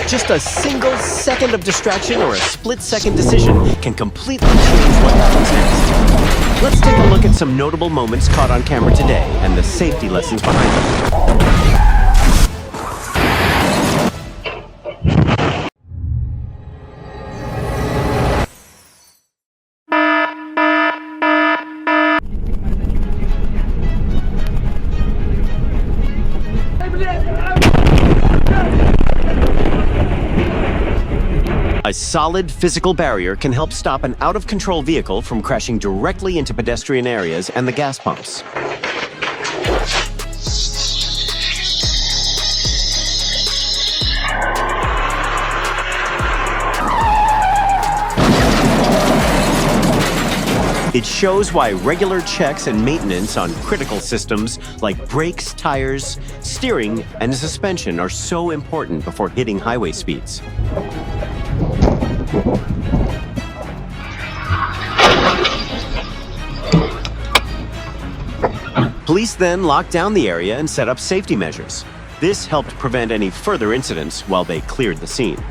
Just a single second of distraction or a split-second decision can completely change what happens next. Let's take a look at some notable moments caught on camera today and the safety lessons behind them. A solid physical barrier can help stop an out-of-control vehicle from crashing directly into pedestrian areas and the gas pumps. It shows why regular checks and maintenance on critical systems like brakes, tires, steering, and suspension are so important before hitting highway speeds. Police then locked down the area and set up safety measures. This helped prevent any further incidents while they cleared the scene.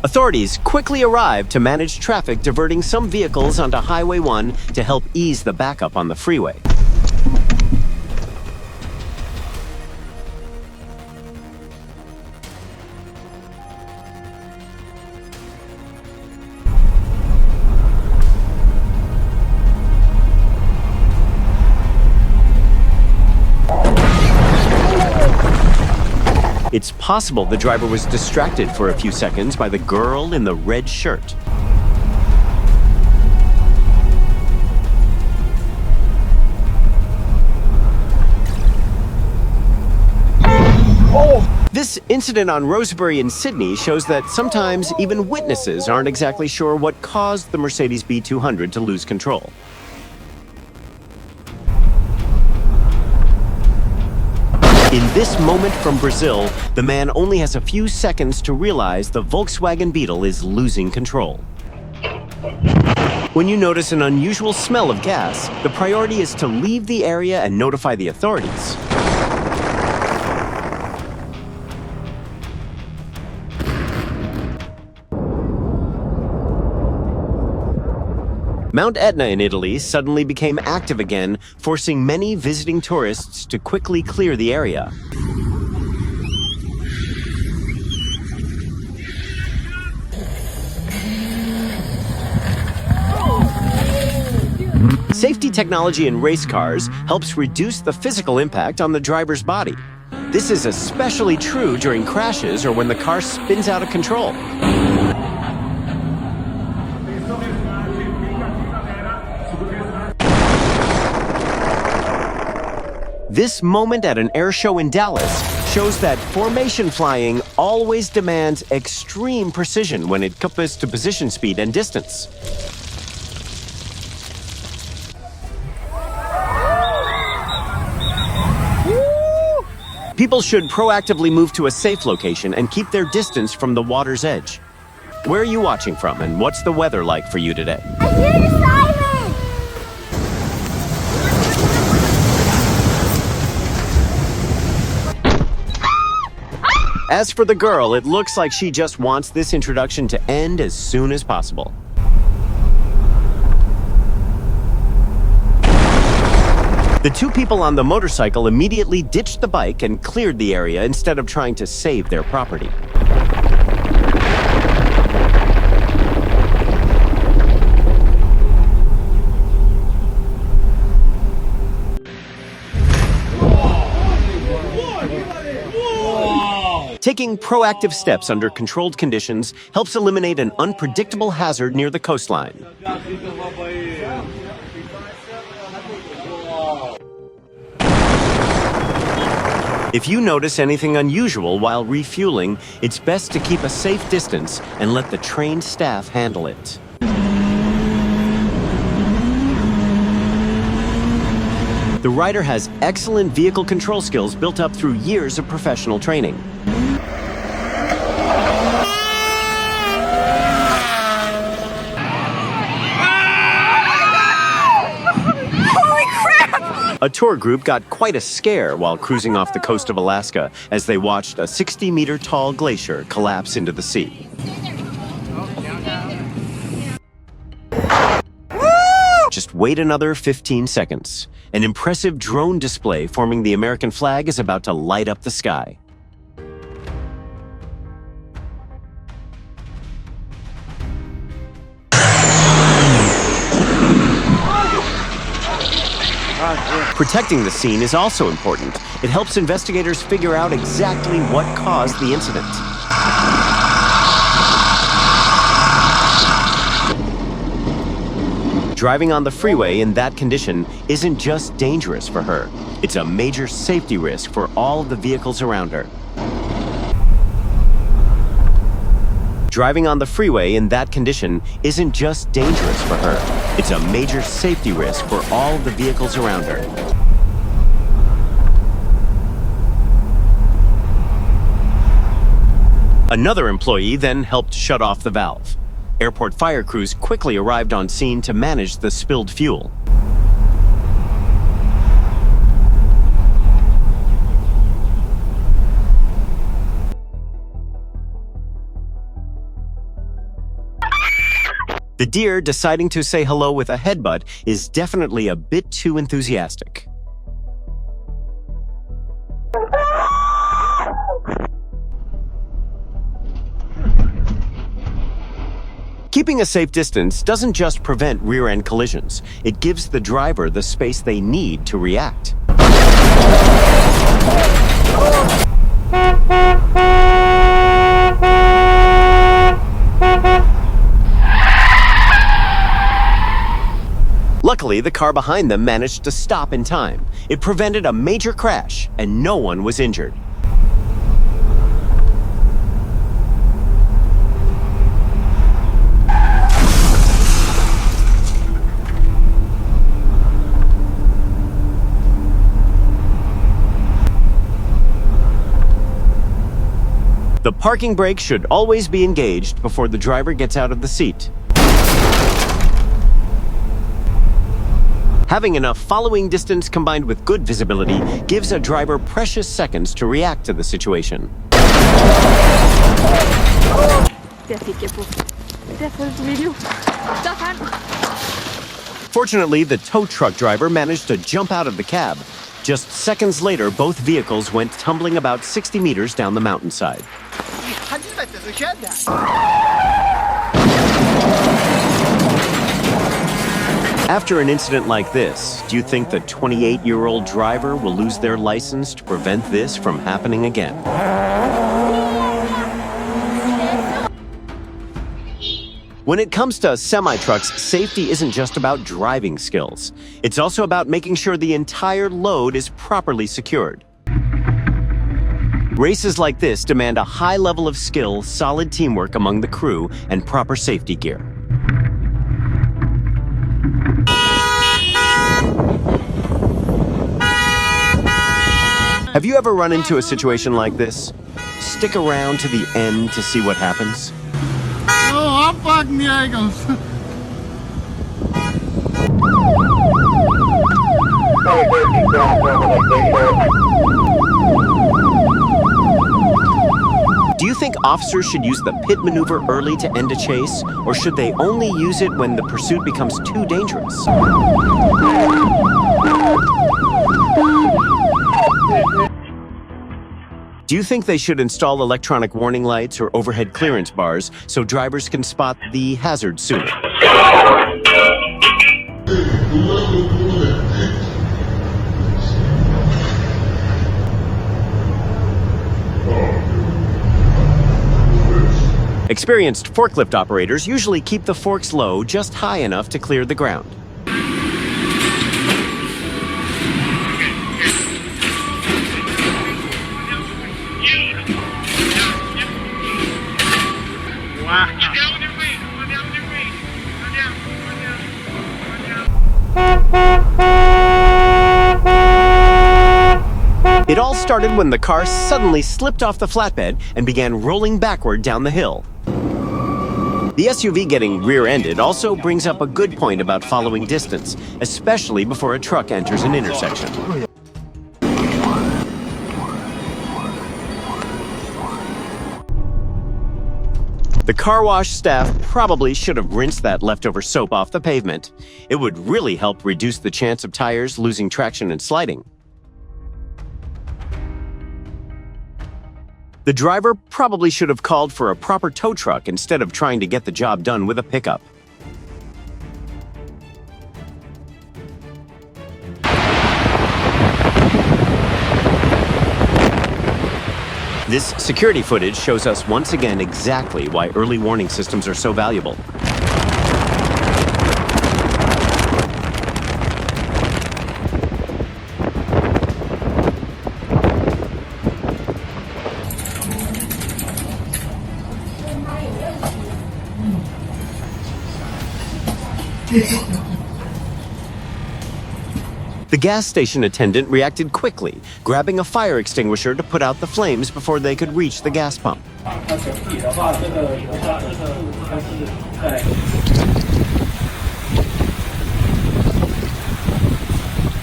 Authorities quickly arrived to manage traffic, diverting some vehicles onto Highway 1 to help ease the backup on the freeway. It's possible the driver was distracted for a few seconds by the girl in the red shirt. This incident on Rosebery in Sydney shows that sometimes even witnesses aren't exactly sure what caused the Mercedes B200 to lose control. In this moment from Brazil, the man only has a few seconds to realize the Volkswagen Beetle is losing control. When you notice an unusual smell of gas, the priority is to leave the area and notify the authorities. Mount Etna in Italy suddenly became active again, forcing many visiting tourists to quickly clear the area. Safety technology in race cars helps reduce the physical impact on the driver's body. This is especially true during crashes or when the car spins out of control. This moment at an air show in Dallas shows that formation flying always demands extreme precision when it comes to position speed and distance. People should proactively move to a safe location and keep their distance from the water's edge. Where are you watching from, and what's the weather like for you today? I hear the siren! As for the girl, it looks like she just wants this introduction to end as soon as possible. The two people on the motorcycle immediately ditched the bike and cleared the area instead of trying to save their property. Taking proactive steps under controlled conditions helps eliminate an unpredictable hazard near the coastline. If you notice anything unusual while refueling, it's best to keep a safe distance and let the trained staff handle it. The rider has excellent vehicle control skills built up through years of professional training. A tour group got quite a scare while cruising off the coast of Alaska as they watched a 60-meter-tall glacier collapse into the sea. Just wait another 15 seconds. An impressive drone display forming the American flag is about to light up the sky. Protecting the scene is also important. It helps investigators figure out exactly what caused the incident. Driving on the freeway in that condition isn't just dangerous for her. It's a major safety risk for all of the vehicles around her. Driving on the freeway in that condition isn't just dangerous for her. It's a major safety risk for all of the vehicles around her. Another employee then helped shut off the valve. Airport fire crews quickly arrived on scene to manage the spilled fuel. The deer deciding to say hello with a headbutt is definitely a bit too enthusiastic. Keeping a safe distance doesn't just prevent rear-end collisions. It gives the driver the space they need to react. Luckily, the car behind them managed to stop in time. It prevented a major crash, and no one was injured. The parking brake should always be engaged before the driver gets out of the seat. Having enough following distance combined with good visibility gives a driver precious seconds to react to the situation. Fortunately, the tow truck driver managed to jump out of the cab. Just seconds later, both vehicles went tumbling about 60 meters down the mountainside. After an incident like this, do you think the 28-year-old driver will lose their license to prevent this from happening again? When it comes to semi-trucks, safety isn't just about driving skills. It's also about making sure the entire load is properly secured. Races like this demand a high level of skill, solid teamwork among the crew, and proper safety gear. Have you ever run into a situation like this? Stick around to the end to see what happens. Oh, fuck me, amigos. Do you think officers should use the pit maneuver early to end a chase, or should they only use it when the pursuit becomes too dangerous? Do you think they should install electronic warning lights or overhead clearance bars so drivers can spot the hazard sooner? Experienced forklift operators usually keep the forks low, just high enough to clear the ground. started when the car suddenly slipped off the flatbed and began rolling backward down the hill. The SUV getting rear-ended also brings up a good point about following distance, especially before a truck enters an intersection. The car wash staff probably should have rinsed that leftover soap off the pavement. It would really help reduce the chance of tires losing traction and sliding. The driver probably should have called for a proper tow truck instead of trying to get the job done with a pickup. This security footage shows us once again exactly why early warning systems are so valuable. The gas station attendant reacted quickly, grabbing a fire extinguisher to put out the flames before they could reach the gas pump.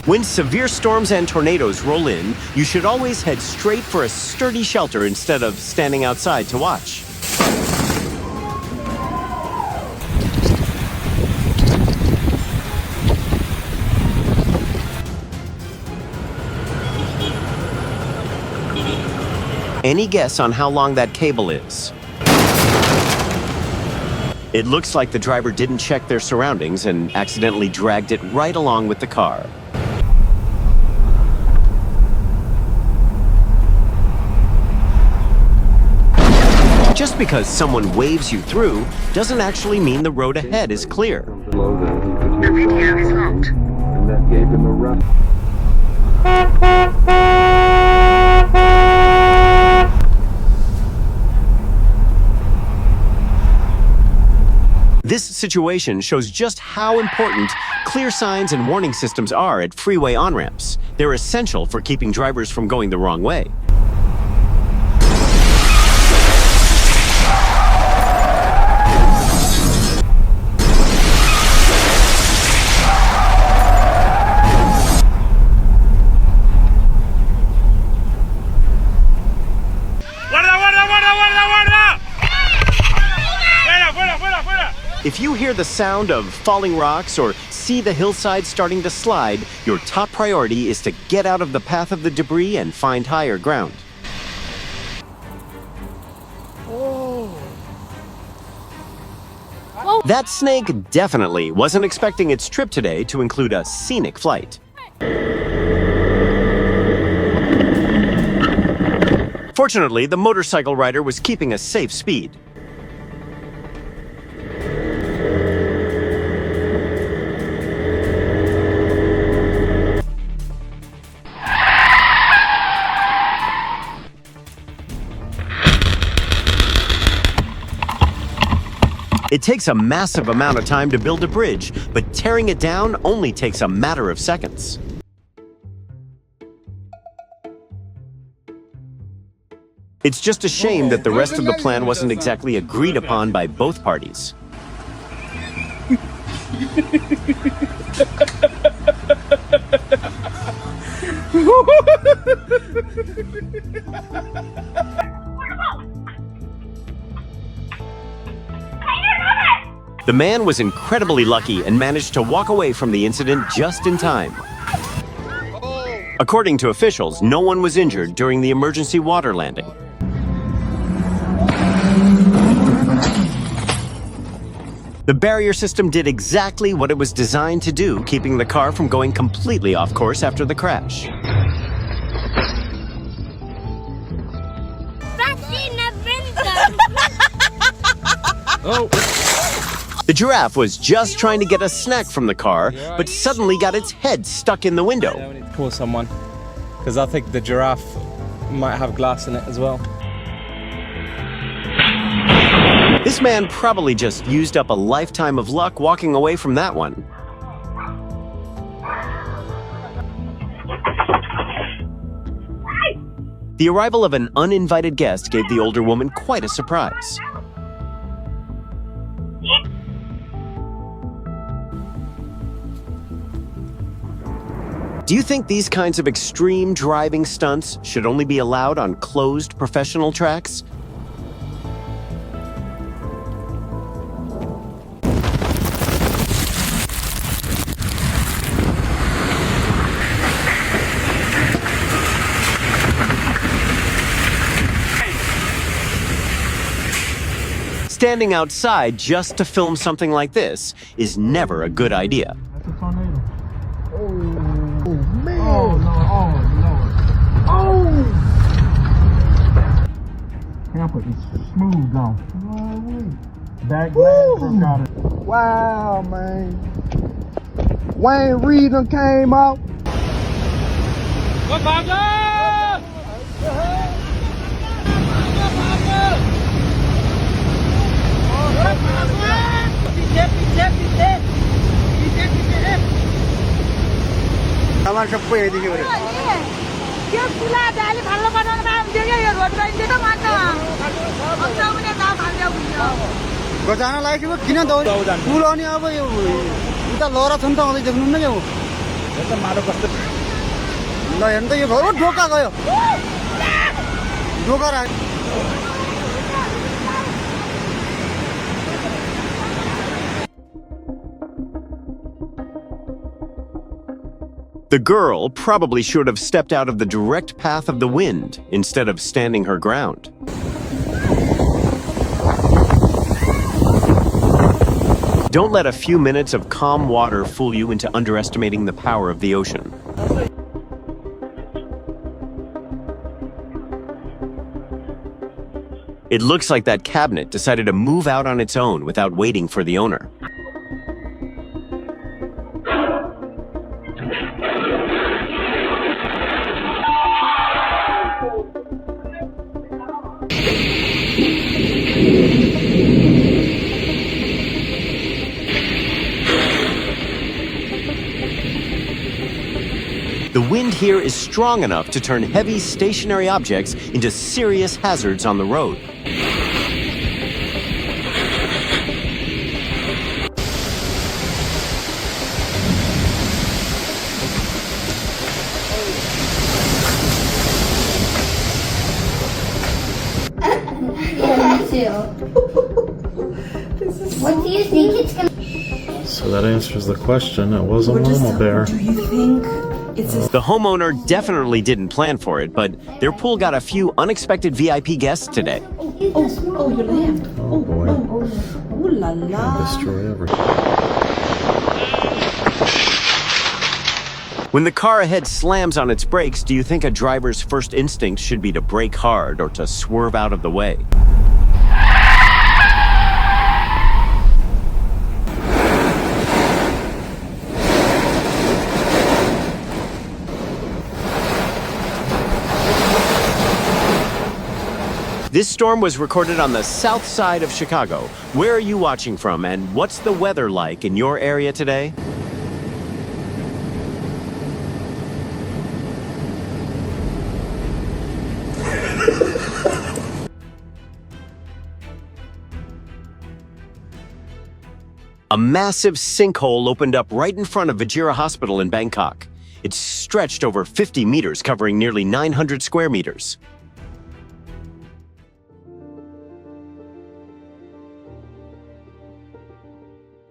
When severe storms and tornadoes roll in, you should always head straight for a sturdy shelter instead of standing outside to watch. Any guess on how long that cable is? It looks like the driver didn't check their surroundings and accidentally dragged it right along with the car. Just because someone waves you through doesn't actually mean the road ahead is clear. The video is locked. And that gave him a rough. This situation shows just how important clear signs and warning systems are at freeway on-ramps. They're essential for keeping drivers from going the wrong way. If you hear the sound of falling rocks or see the hillside starting to slide, your top priority is to get out of the path of the debris and find higher ground. That snake definitely wasn't expecting its trip today to include a scenic flight. Fortunately, the motorcycle rider was keeping a safe speed. It takes a massive amount of time to build a bridge, but tearing it down only takes a matter of seconds. It's just a shame that the rest of the plan wasn't exactly agreed upon by both parties. The man was incredibly lucky and managed to walk away from the incident just in time. According to officials, no one was injured during the emergency water landing. The barrier system did exactly what it was designed to do, keeping the car from going completely off course after the crash. Oh! The giraffe was just trying to get a snack from the car, but suddenly got its head stuck in the window. Yeah, we need to call someone, because I think the giraffe might have glass in it as well. This man probably just used up a lifetime of luck walking away from that one. The arrival of an uninvited guest gave the older woman quite a surprise. Do you think these kinds of extreme driving stunts should only be allowed on closed professional tracks? Standing outside just to film something like this is never a good idea. That's a tornado. Oh, man. Oh, Lord. Oh! Camper is smooth on. Back glass got it. Wow, man. Wayne Reed done came out. What, আমার সব এদিকে করে गजाना लागेको किन दौड पुल अनि अब यो उता लहरा छ नि त आउँदै देख्नु न यो ल हेर्नु त यो घर ढोका गयो ढोका राख The girl probably should have stepped out of the direct path of the wind instead of standing her ground. Don't let a few minutes of calm water fool you into underestimating the power of the ocean. It looks like that cabinet decided to move out on its own without waiting for the owner. The wind here is strong enough to turn heavy stationary objects into serious hazards on the road. What do you think it's gonna? So that answers the question. It was a mama bear. Do you think it's a... The homeowner definitely didn't plan for it, but their pool got a few unexpected VIP guests today. Oh, you laughed. Oh boy. Oh la la. Destroy everything. When the car ahead slams on its brakes, do you think a driver's first instinct should be to brake hard or to swerve out of the way? This storm was recorded on the south side of Chicago. Where are you watching from, and what's the weather like in your area today? A massive sinkhole opened up right in front of Vajira Hospital in Bangkok. It's stretched over 50 meters, covering nearly 900 square meters.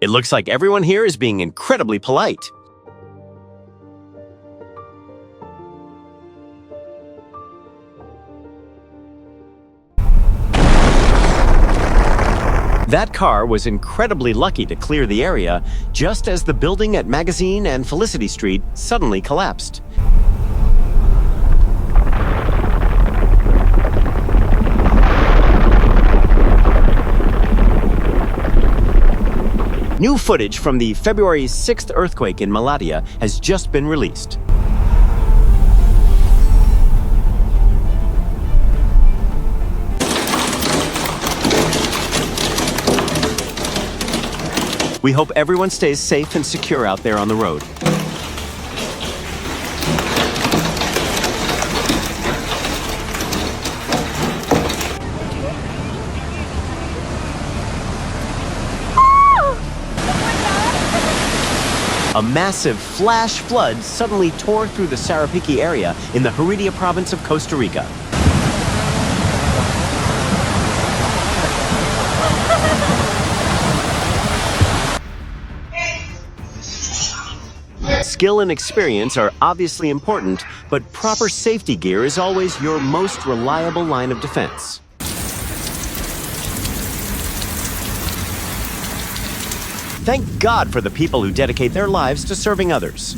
It looks like everyone here is being incredibly polite. That car was incredibly lucky to clear the area just as the building at Magazine and Felicity Street suddenly collapsed. New footage from the February 6th earthquake in Malatya has just been released. We hope everyone stays safe and secure out there on the road. A massive flash flood suddenly tore through the Sarapiquí area in the Heredia province of Costa Rica. Skill and experience are obviously important, but proper safety gear is always your most reliable line of defense. Thank God for the people who dedicate their lives to serving others.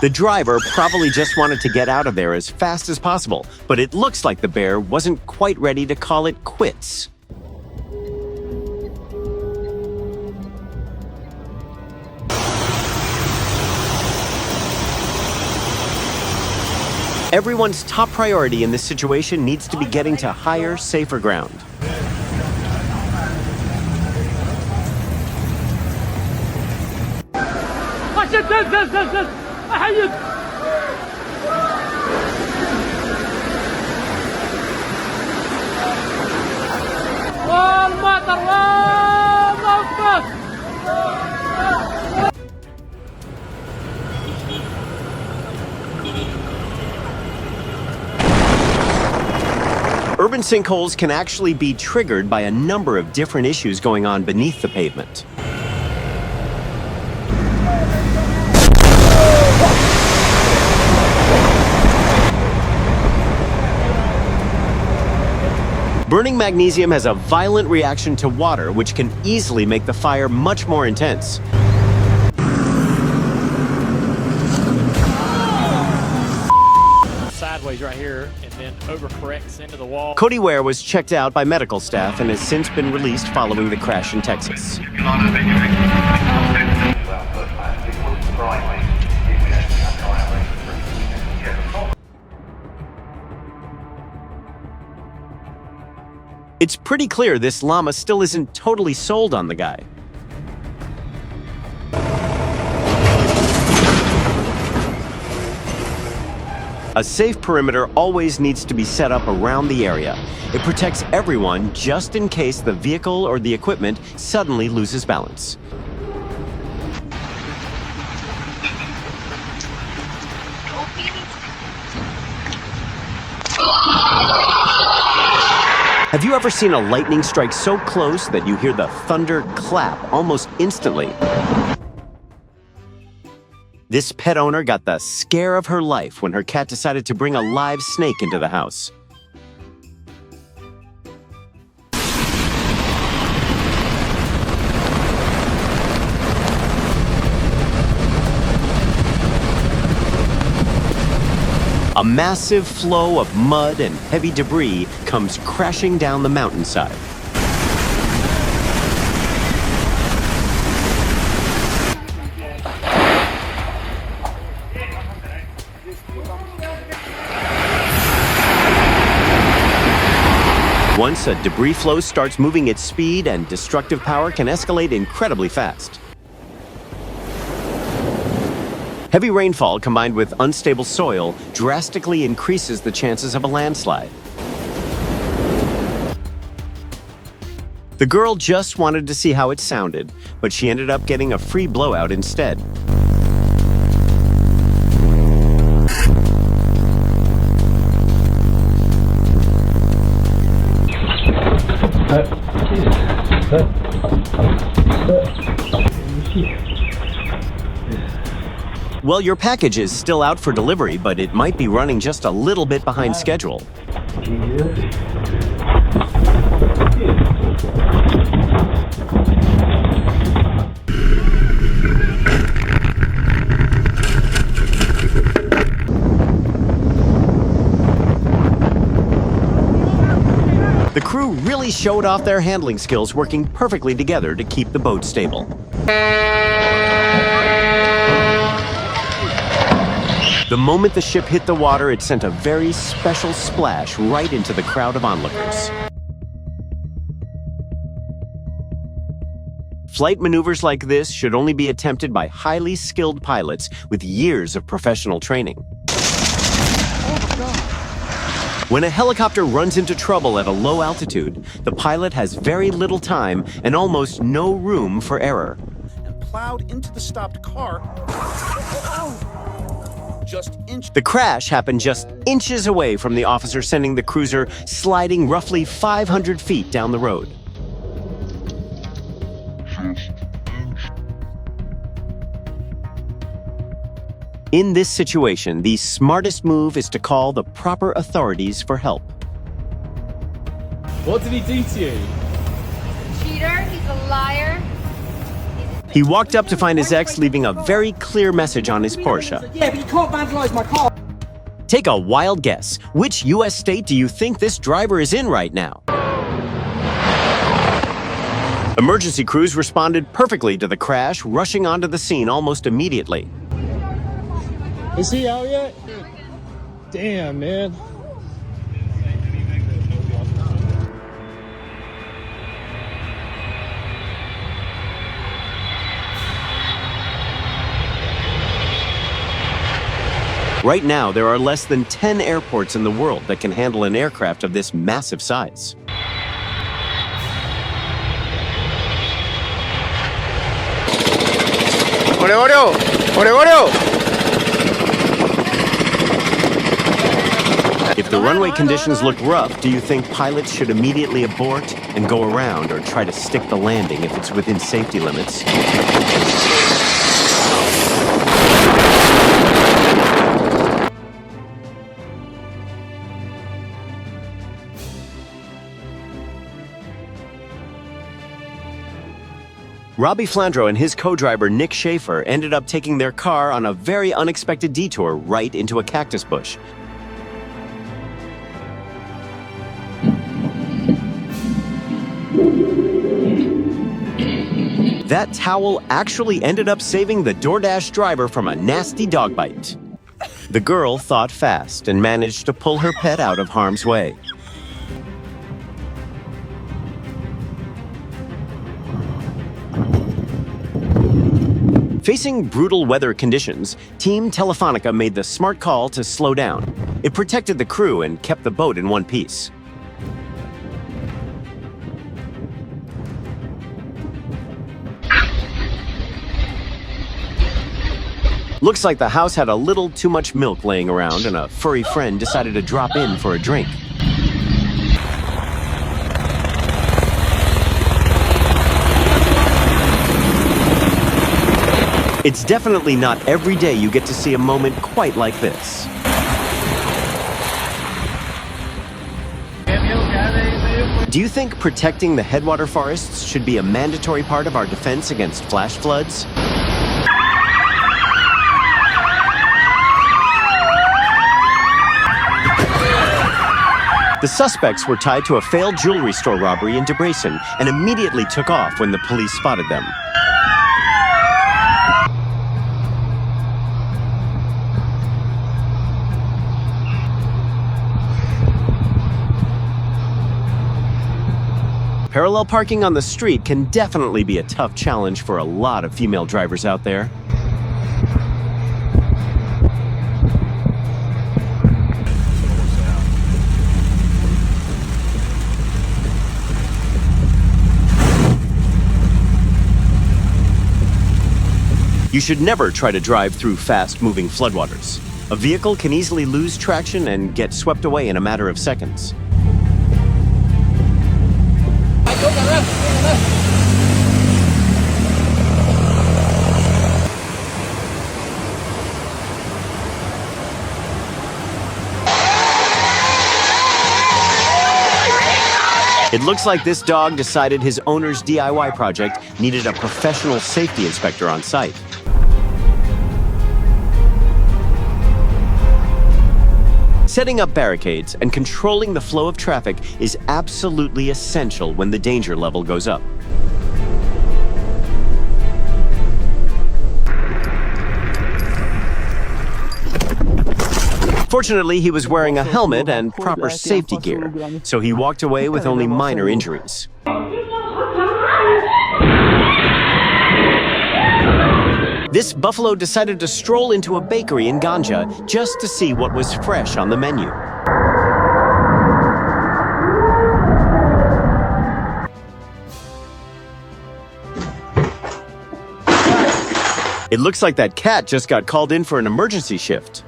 The driver probably just wanted to get out of there as fast as possible, but it looks like the bear wasn't quite ready to call it quits. Everyone's top priority in this situation needs to be getting to higher, safer ground. Urban sinkholes can actually be triggered by a number of different issues going on beneath the pavement. Burning magnesium has a violent reaction to water, which can easily make the fire much more intense. Sideways right here and then overcorrects into the wall. Cody Ware was checked out by medical staff and has since been released following the crash in Texas. It's pretty clear this llama still isn't totally sold on the guy. A safe perimeter always needs to be set up around the area. It protects everyone just in case the vehicle or the equipment suddenly loses balance. Have you ever seen a lightning strike so close that you hear the thunder clap almost instantly? This pet owner got the scare of her life when her cat decided to bring a live snake into the house. A massive flow of mud and heavy debris comes crashing down the mountainside. Once a debris flow starts moving at speed, and destructive power can escalate incredibly fast. Heavy rainfall combined with unstable soil drastically increases the chances of a landslide. The girl just wanted to see how it sounded, but she ended up getting a free blowout instead. Well, your package is still out for delivery, but it might be running just a little bit behind schedule. showed off their handling skills, working perfectly together to keep the boat stable. The moment the ship hit the water, it sent a very special splash right into the crowd of onlookers. Flight maneuvers like this should only be attempted by highly skilled pilots with years of professional training. When a helicopter runs into trouble at a low altitude, the pilot has very little time and almost no room for error. And plowed into the stopped car. The crash happened just inches away from the officer, sending the cruiser sliding roughly 500 feet down the road. In this situation, the smartest move is to call the proper authorities for help. What did he do to you? Cheater, he's a liar. He walked up to find his ex, leaving a very clear message on his Porsche. Yeah, but you can't vandalize my car. Take a wild guess. Which U.S. state do you think this driver is in right now? Emergency crews responded perfectly to the crash, rushing onto the scene almost immediately. Is he out yet? Damn, man. Right now, there are less than 10 airports in the world that can handle an aircraft of this massive size. If the runway conditions look rough, do you think pilots should immediately abort and go around, or try to stick the landing if it's within safety limits? Robbie Flandreau and his co-driver Nick Schaefer ended up taking their car on a very unexpected detour right into a cactus bush. That towel actually ended up saving the DoorDash driver from a nasty dog bite. The girl thought fast and managed to pull her pet out of harm's way. Facing brutal weather conditions, Team Telefonica made the smart call to slow down. It protected the crew and kept the boat in one piece. Looks like the house had a little too much milk laying around, and a furry friend decided to drop in for a drink. It's definitely not every day you get to see a moment quite like this. Do you think protecting the headwater forests should be a mandatory part of our defense against flash floods? The suspects were tied to a failed jewelry store robbery in Debrecen and immediately took off when the police spotted them. Parallel parking on the street can definitely be a tough challenge for a lot of female drivers out there. You should never try to drive through fast-moving floodwaters. A vehicle can easily lose traction and get swept away in a matter of seconds. It looks like this dog decided his owner's DIY project needed a professional safety inspector on site. Setting up barricades and controlling the flow of traffic is absolutely essential when the danger level goes up. Fortunately, he was wearing a helmet and proper safety gear, so he walked away with only minor injuries. This buffalo decided to stroll into a bakery in Ganja just to see what was fresh on the menu. It looks like that cat just got called in for an emergency shift.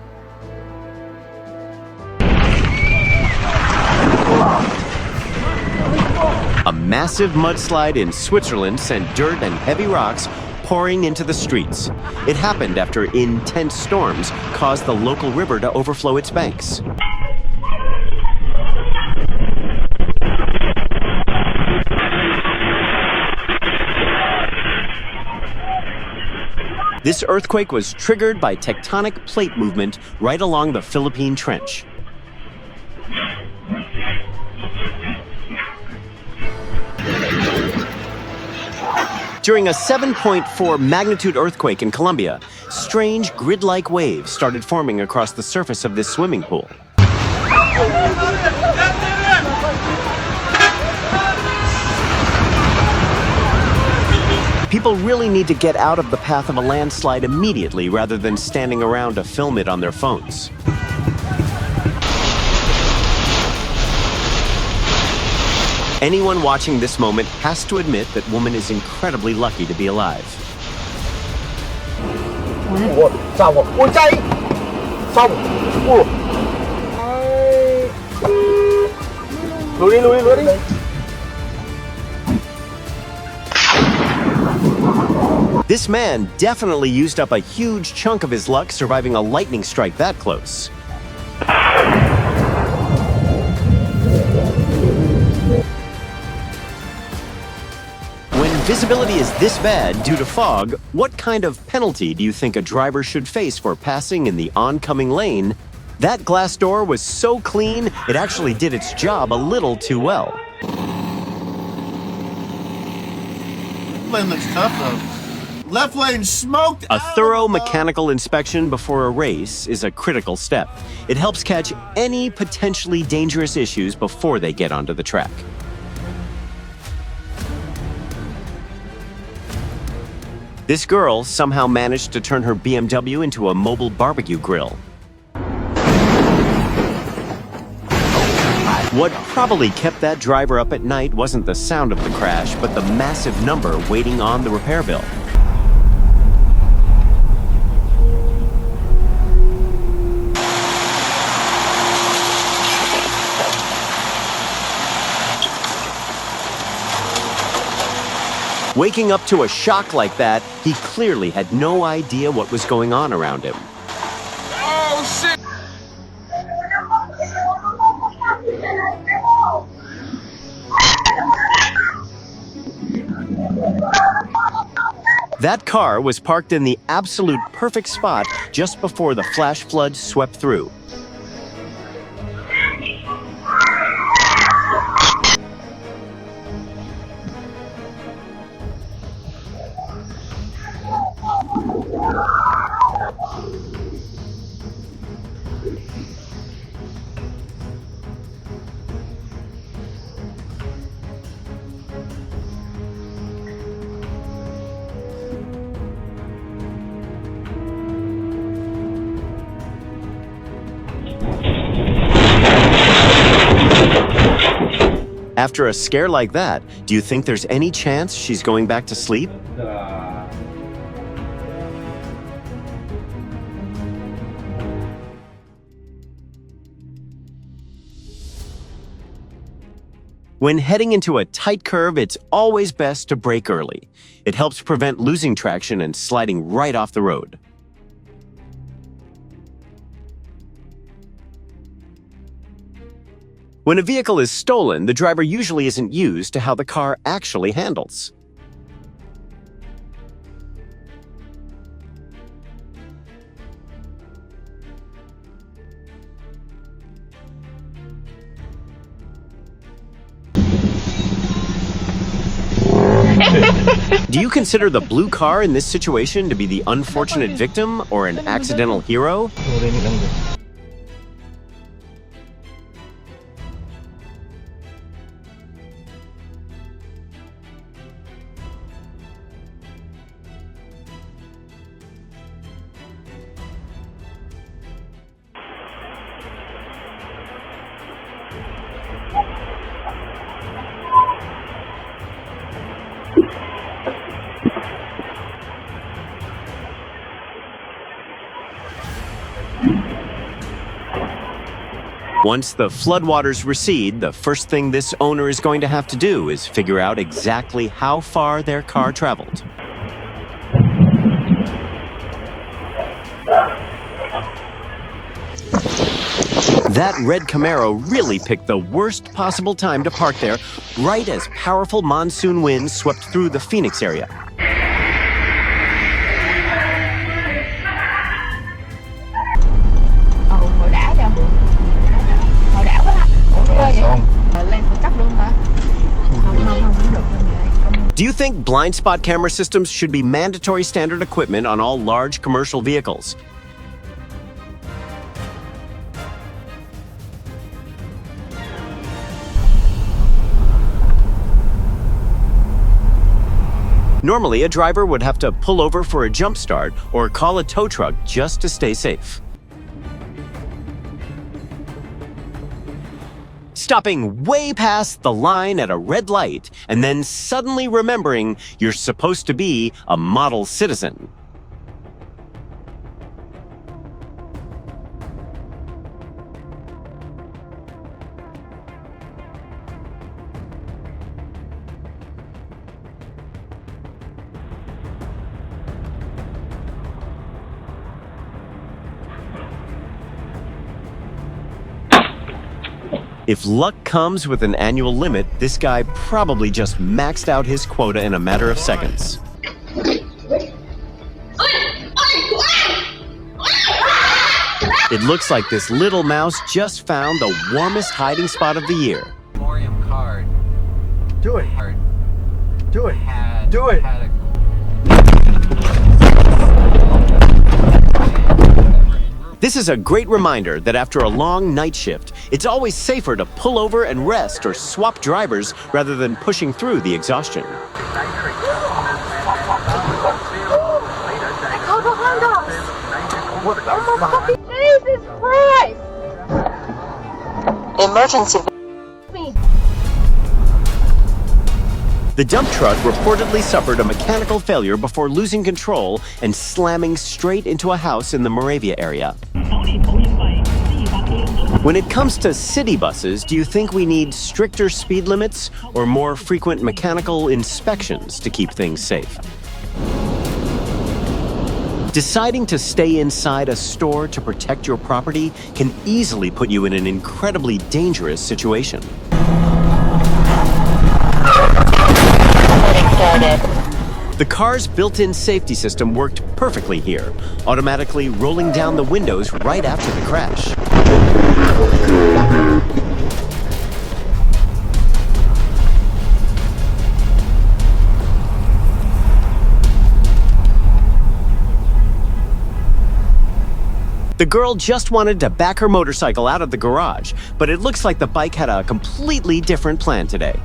A massive mudslide in Switzerland sent dirt and heavy rocks pouring into the streets. It happened after intense storms caused the local river to overflow its banks. This earthquake was triggered by tectonic plate movement right along the Philippine Trench. During a 7.4 magnitude earthquake in Colombia, strange grid-like waves started forming across the surface of this swimming pool. People really need to get out of the path of a landslide immediately rather than standing around to film it on their phones. Anyone watching this moment has to admit that woman is incredibly lucky to be alive. This man definitely used up a huge chunk of his luck surviving a lightning strike that close. Visibility is this bad due to fog. What kind of penalty do you think a driver should face for passing in the oncoming lane? That glass door was so clean, it actually did its job a little too well. Lane looks tough though. Left lane smoked. A thorough mechanical inspection before a race is a critical step. It helps catch any potentially dangerous issues before they get onto the track. This girl somehow managed to turn her BMW into a mobile barbecue grill. What probably kept that driver up at night wasn't the sound of the crash, but the massive number waiting on the repair bill. Waking up to a shock like that, he clearly had no idea what was going on around him. Oh shit! That car was parked in the absolute perfect spot just before the flash flood swept through. After a scare like that, do you think there's any chance she's going back to sleep? When heading into a tight curve, it's always best to brake early. It helps prevent losing traction and sliding right off the road. When a vehicle is stolen, the driver usually isn't used to how the car actually handles. Do you consider the blue car in this situation to be the unfortunate victim or an accidental hero? Once the floodwaters recede, the first thing this owner is going to have to do is figure out exactly how far their car traveled. That red Camaro really picked the worst possible time to park there, right as powerful monsoon winds swept through the Phoenix area. Do you think blind spot camera systems should be mandatory standard equipment on all large commercial vehicles? Normally, a driver would have to pull over for a jump start or call a tow truck just to stay safe. Stopping way past the line at a red light and then suddenly remembering you're supposed to be a model citizen. If luck comes with an annual limit, this guy probably just maxed out his quota in a matter of seconds. It looks like this little mouse just found the warmest hiding spot of the year. Card. Do it. Card. Do it. Had, Do it. had a This is a great reminder that after a long night shift, it's always safer to pull over and rest or swap drivers rather than pushing through the exhaustion. Jesus Christ! Emergency. The dump truck reportedly suffered a mechanical failure before losing control and slamming straight into a house in the Moravia area. When it comes to city buses, do you think we need stricter speed limits or more frequent mechanical inspections to keep things safe? Deciding to stay inside a store to protect your property can easily put you in an incredibly dangerous situation. The car's built-in safety system worked perfectly here, automatically rolling down the windows right after the crash. The girl just wanted to back her motorcycle out of the garage, but it looks like the bike had a completely different plan today.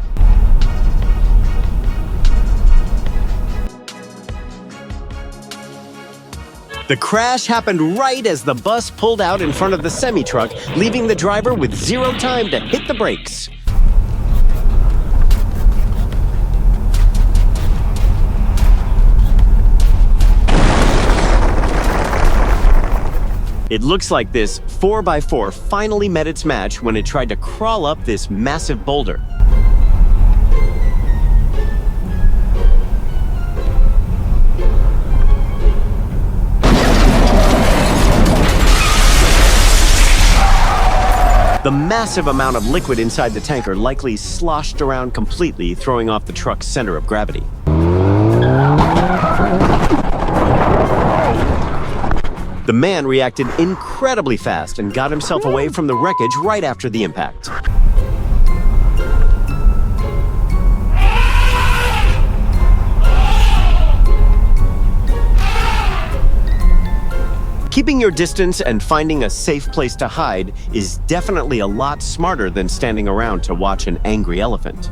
The crash happened right as the bus pulled out in front of the semi-truck, leaving the driver with zero time to hit the brakes. It looks like this 4x4 finally met its match when it tried to crawl up this massive boulder. The massive amount of liquid inside the tanker likely sloshed around completely, throwing off the truck's center of gravity. The man reacted incredibly fast and got himself away from the wreckage right after the impact. Keeping your distance and finding a safe place to hide is definitely a lot smarter than standing around to watch an angry elephant.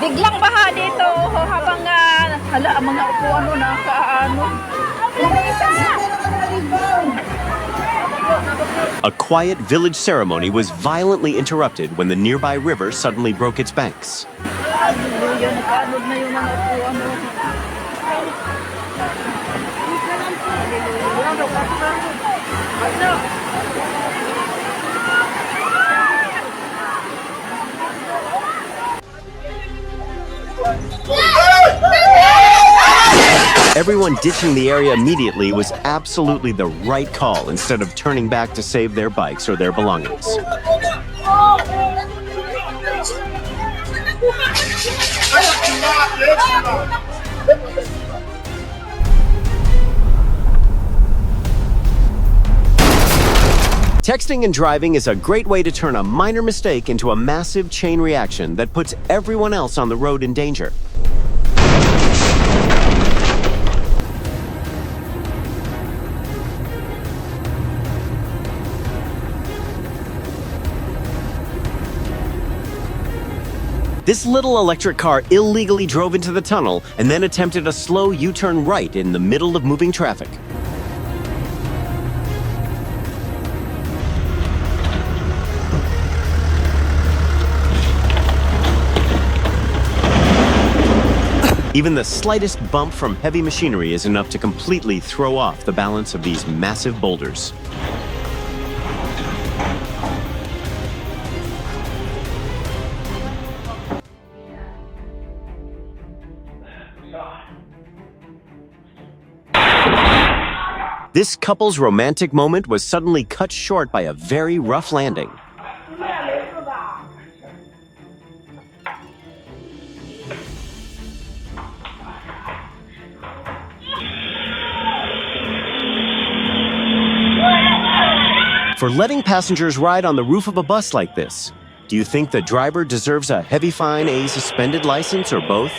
Biglang baha dito habang hala ang mga upuan mo nakaano. A quiet village ceremony was violently interrupted when the nearby river suddenly broke its banks. Nakaanod na yung mga upuan mo. Everyone ditching the area immediately was absolutely the right call instead of turning back to save their bikes or their belongings. Texting and driving is a great way to turn a minor mistake into a massive chain reaction that puts everyone else on the road in danger. This little electric car illegally drove into the tunnel and then attempted a slow U-turn right in the middle of moving traffic. Even the slightest bump from heavy machinery is enough to completely throw off the balance of these massive boulders. This couple's romantic moment was suddenly cut short by a very rough landing. For letting passengers ride on the roof of a bus like this, do you think the driver deserves a heavy fine, a suspended license, or both?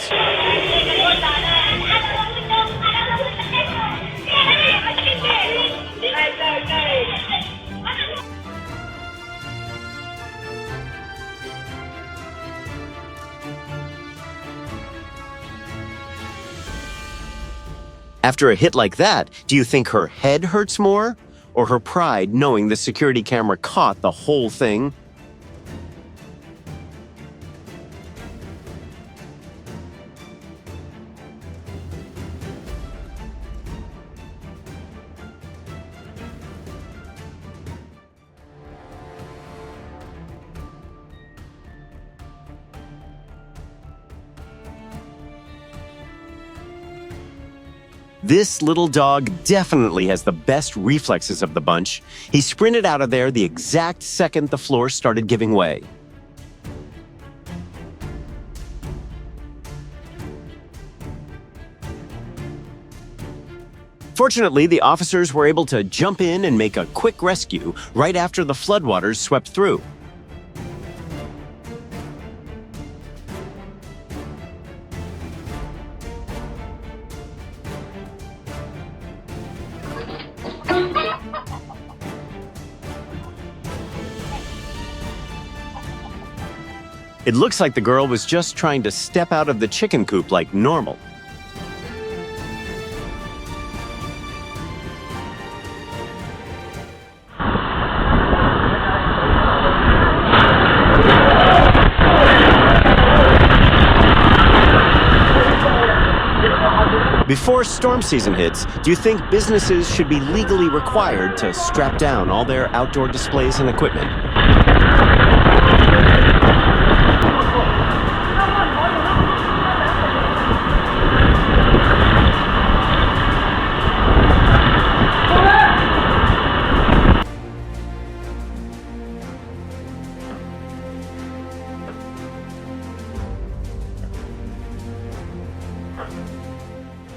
After a hit like that, do you think her head hurts more? Or her pride knowing the security camera caught the whole thing? This little dog definitely has the best reflexes of the bunch. He sprinted out of there the exact second the floor started giving way. Fortunately, the officers were able to jump in and make a quick rescue right after the floodwaters swept through. It looks like the girl was just trying to step out of the chicken coop like normal. Before storm season hits, do you think businesses should be legally required to strap down all their outdoor displays and equipment?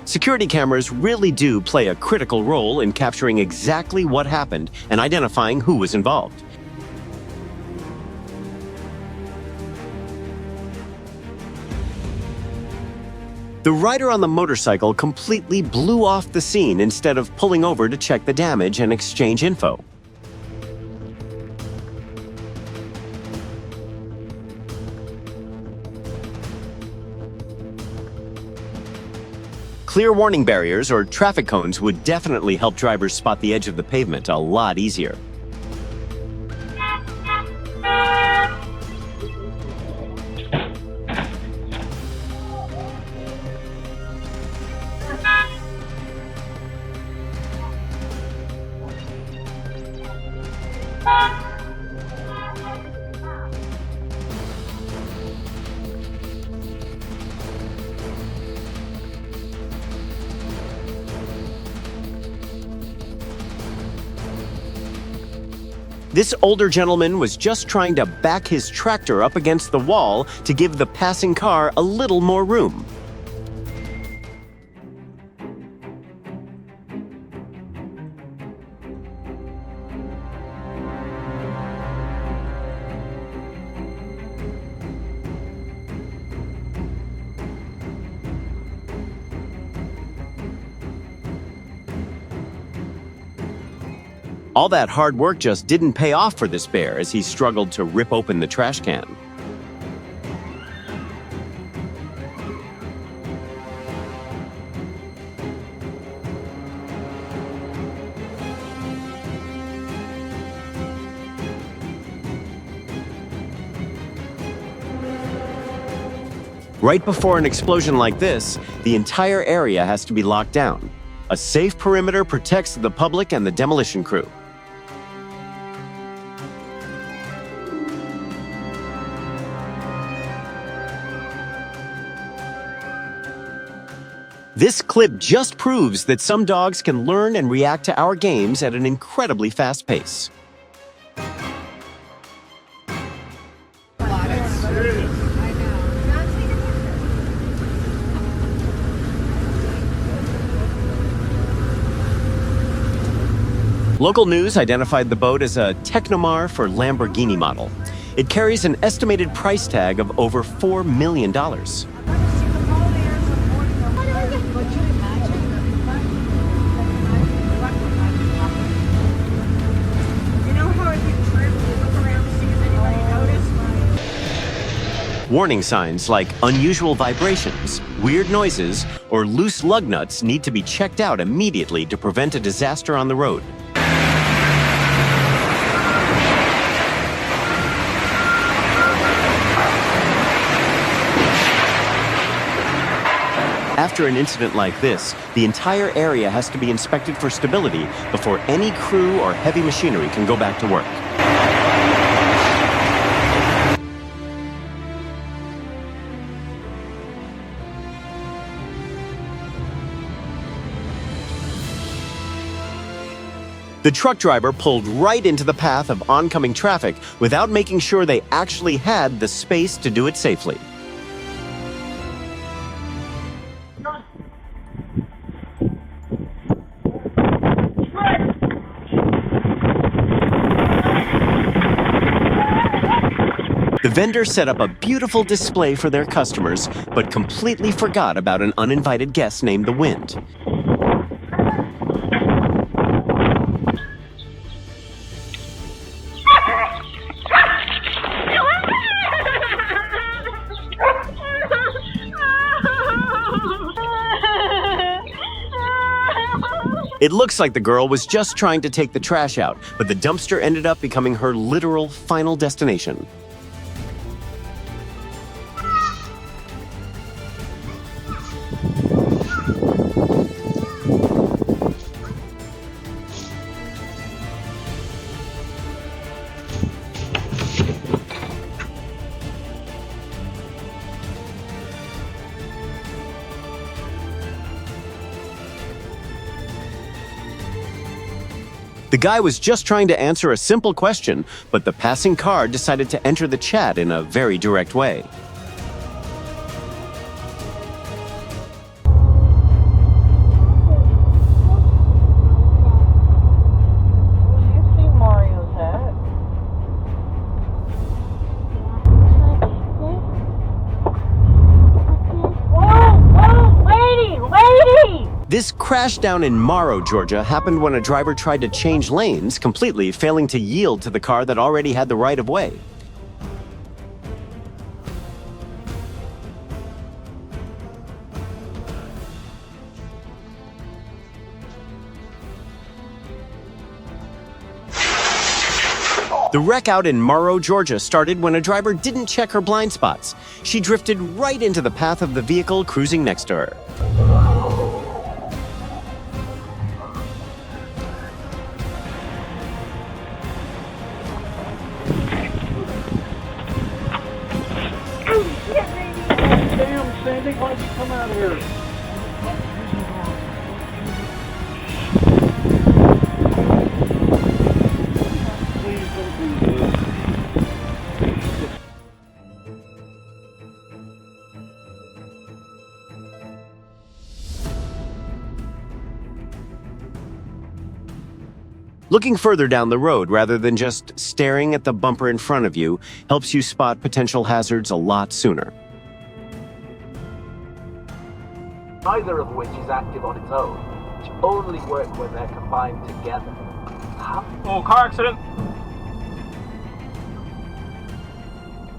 Security cameras really do play a critical role in capturing exactly what happened and identifying who was involved. The rider on the motorcycle completely blew off the scene instead of pulling over to check the damage and exchange info. Clear warning barriers or traffic cones would definitely help drivers spot the edge of the pavement a lot easier. This older gentleman was just trying to back his tractor up against the wall to give the passing car a little more room. All that hard work just didn't pay off for this bear as he struggled to rip open the trash can. Right before an explosion like this, the entire area has to be locked down. A safe perimeter protects the public and the demolition crew. This clip just proves that some dogs can learn and react to our games at an incredibly fast pace. Local news identified the boat as a Technomar for Lamborghini model. It carries an estimated price tag of over $4 million. Warning signs like unusual vibrations, weird noises, or loose lug nuts need to be checked out immediately to prevent a disaster on the road. After an incident like this, the entire area has to be inspected for stability before any crew or heavy machinery can go back to work. The truck driver pulled right into the path of oncoming traffic without making sure they actually had the space to do it safely. The vendor set up a beautiful display for their customers, but completely forgot about an uninvited guest named the Wind. It looks like the girl was just trying to take the trash out, but the dumpster ended up becoming her literal final destination. The guy was just trying to answer a simple question, but the passing car decided to enter the chat in a very direct way. Whoa! This crash down in Morrow, Georgia happened when a driver tried to change lanes completely, failing to yield to the car that already had the right of way. The wreck out in Morrow, Georgia started when a driver didn't check her blind spots. She drifted right into the path of the vehicle cruising next to her. Damn, Sandy, why'd you come out here? Please don't do this. Looking further down the road rather than just staring at the bumper in front of you helps you spot potential hazards a lot sooner. Neither of which is active on its own, which only work when they're combined together. Oh, car accident!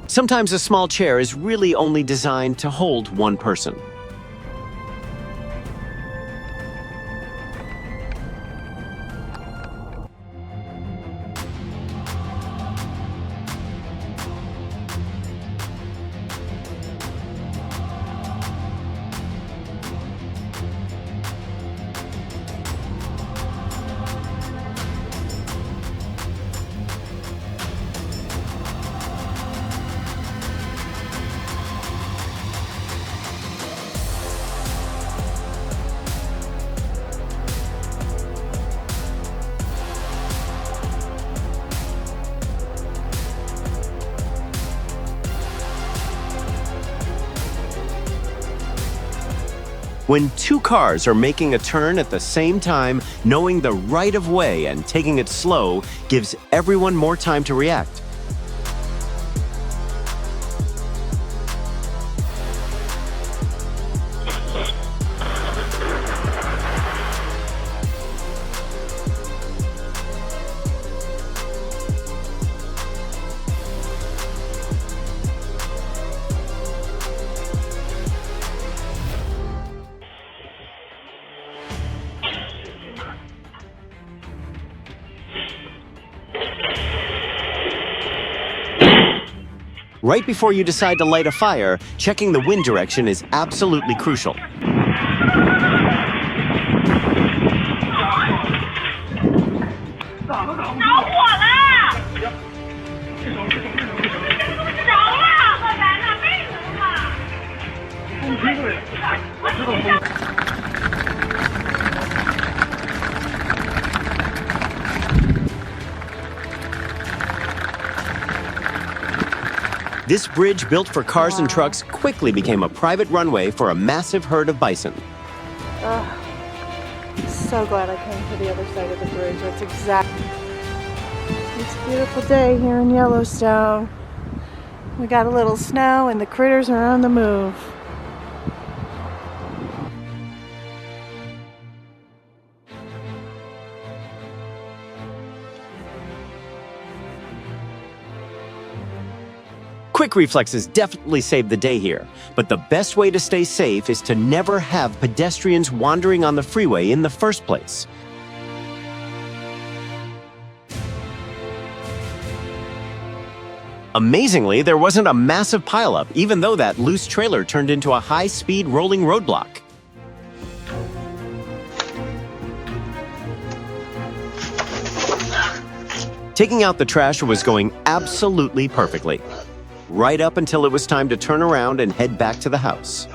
Sometimes a small chair is really only designed to hold one person. When two cars are making a turn at the same time, knowing the right of way and taking it slow gives everyone more time to react. Right before you decide to light a fire, checking the wind direction is absolutely crucial. This bridge, built for cars and trucks, quickly became a private runway for a massive herd of bison. So glad I came to the other side of the bridge. That's exactly. It's a beautiful day here in Yellowstone. We got a little snow and the critters are on the move. Quick reflexes definitely save the day here, but the best way to stay safe is to never have pedestrians wandering on the freeway in the first place. Amazingly, there wasn't a massive pileup, even though that loose trailer turned into a high-speed rolling roadblock. Taking out the trash was going absolutely perfectly, right up until it was time to turn around and head back to the house.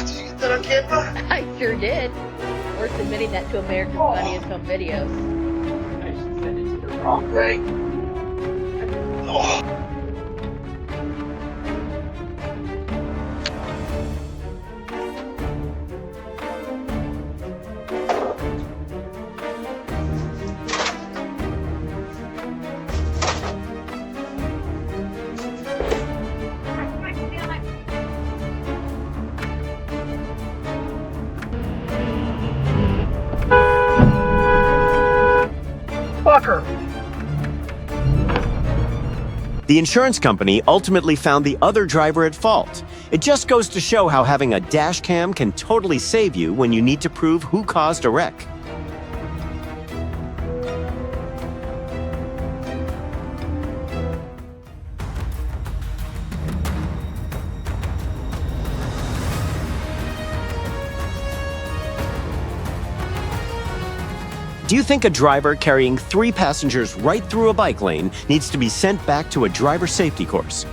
Did you get that on camera? I sure did. Worth admitting that to America's Funniest Home Videos. I should send it to the wrong thing. Oh. car. The insurance company ultimately found the other driver at fault. It just goes to show how having a dash cam can totally save you when you need to prove who caused a wreck. Do you think a driver carrying 3 passengers right through a bike lane needs to be sent back to a driver safety course?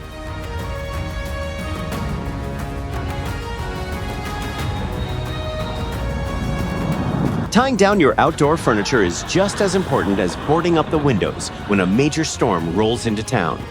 Tying down your outdoor furniture is just as important as boarding up the windows when a major storm rolls into town.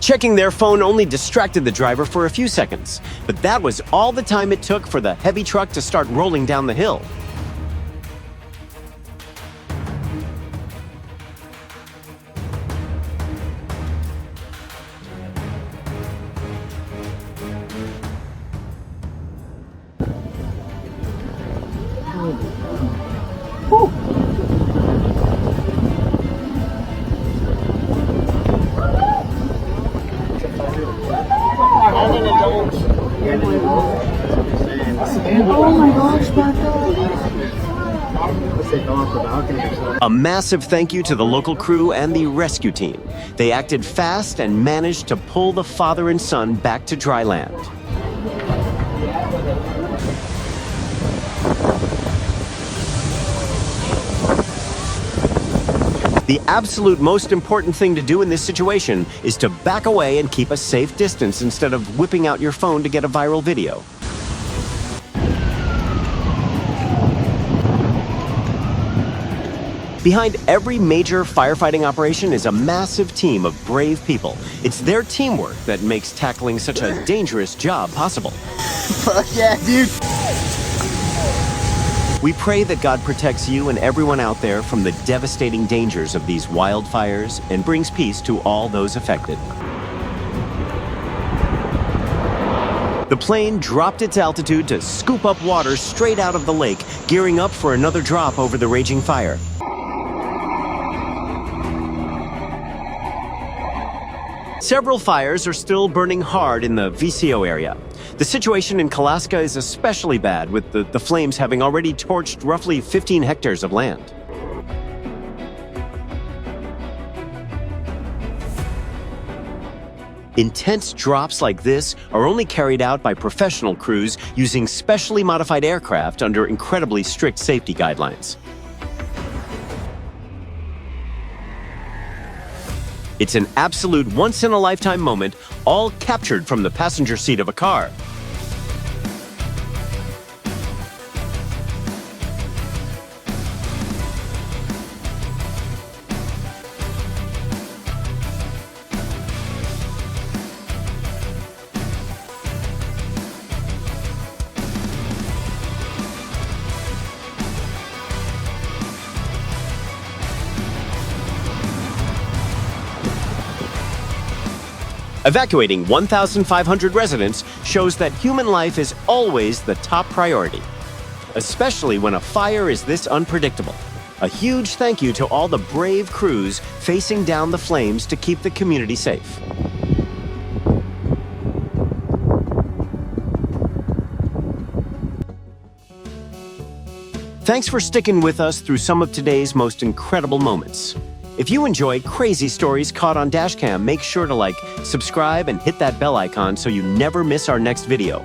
Checking their phone only distracted the driver for a few seconds, but that was all the time it took for the heavy truck to start rolling down the hill. A massive thank you to the local crew and the rescue team. They acted fast and managed to pull the father and son back to dry land. The absolute most important thing to do in this situation is to back away and keep a safe distance instead of whipping out your phone to get a viral video. Behind every major firefighting operation is a massive team of brave people. It's their teamwork that makes tackling such a dangerous job possible. Fuck yeah, dude. We pray that God protects you and everyone out there from the devastating dangers of these wildfires and brings peace to all those affected. The plane dropped its altitude to scoop up water straight out of the lake, gearing up for another drop over the raging fire. Several fires are still burning hard in the VCO area. The situation in Kalaska is especially bad, with the flames having already torched roughly 15 hectares of land. Intense drops like this are only carried out by professional crews using specially modified aircraft under incredibly strict safety guidelines. It's an absolute once-in-a-lifetime moment, all captured from the passenger seat of a car. Evacuating 1,500 residents shows that human life is always the top priority, especially when a fire is this unpredictable. A huge thank you to all the brave crews facing down the flames to keep the community safe. Thanks for sticking with us through some of today's most incredible moments. If you enjoy crazy stories caught on dashcam, make sure to like, subscribe, and hit that bell icon so you never miss our next video.